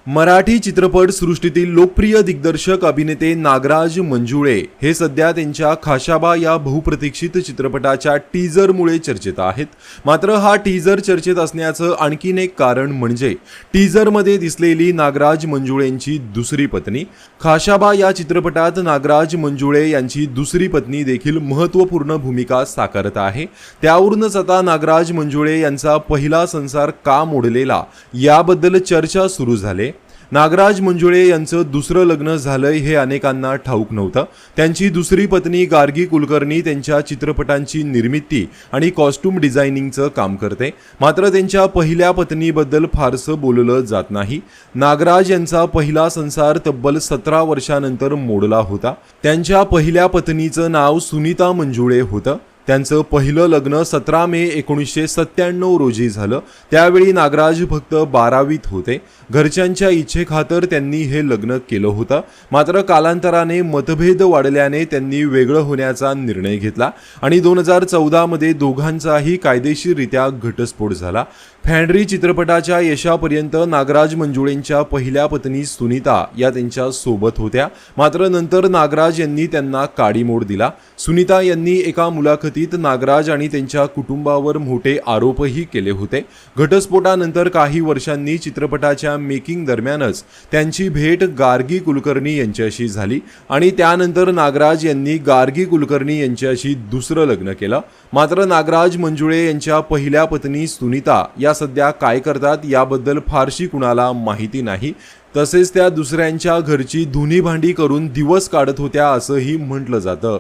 मराठी चित्रपट सृष्टीतील लोकप्रिय दिग्दर्शक अभिनेते नागराज मंजुळे हे सध्या त्यांच्या खाशाबा या बहुप्रतीक्षित चित्रपटाच्या टीजरमुळे चर्चेत आहेत। मात्र हा टीजर चर्चेत असण्याचं आणखीन एक कारण म्हणजे टीजरमध्ये दिसलेली नागराज मंजुळेंची दुसरी पत्नी। खाशाबा या चित्रपटात नागराज मंजुळे यांची दुसरी पत्नी देखील महत्त्वपूर्ण भूमिका साकारत आहे। त्यावरूनच आता नागराज मंजुळे यांचा पहिला संसार का मोडलेला याबद्दल चर्चा सुरू झाली। नागराज मंजुळे यांचं दुसरं लग्न झालंय हे अनेकांना ठाऊक नव्हतं। त्यांची दुसरी पत्नी गार्गी कुलकर्णी त्यांच्या चित्रपटांची निर्मिती आणि कॉस्ट्यूम डिझायनिंगचं काम करते। मात्र त्यांच्या पहिल्या पत्नीबद्दल फारसं बोललं जात नाही। नागराज यांचा पहिला संसार तब्बल 17 वर्षांनंतर मोडला होता। त्यांच्या पहिल्या पत्नीचं नाव सुनीता मंजुळे होतं। त्यांचं पहिलं लग्न 17 मे 1997 रोजी झालं। त्यावेळी नागराज फक्त 12वीत होते। घरच्यांच्या इच्छेखातर त्यांनी हे लग्न केलं होतं। मात्र कालांतराने मतभेद वाढल्याने त्यांनी वेगळं होण्याचा निर्णय घेतला आणि 2014 मध्ये दोघांचाही कायदेशीररित्या घटस्फोट झाला। फॅन्ड्री चित्रपटाच्या यशापर्यंत नागराज मंजुळेंच्या पहिल्या पत्नी सुनीता या त्यांच्या सोबत होत्या। मात्र नंतर नागराज यांनी त्यांना काडीमोड दिला। सुनीता यांनी एका मुलाखतीत नागराज आणि त्यांच्या कुटुंबावर मोठे आरोपही केले होते। घटस्फोटानंतर काही वर्षांनी चित्रपटाच्या मेकिंग दरम्यानच त्यांची भेट गार्गी कुलकर्णी यांच्याशी झाली आणि त्यानंतर नागराज यांनी गार्गी कुलकर्णी यांच्याशी दुसरं लग्न केलं। मात्र नागराज मंजुळे यांच्या पहिल्या पत्नी सुनीता या सध्या काय करतात याबद्दल फारशी कुणाला माहिती नाही। तसेच त्या दुसऱ्यांच्या घरची धुनी भांडी करून दिवस काढत होत्या असंही म्हटलं जातं।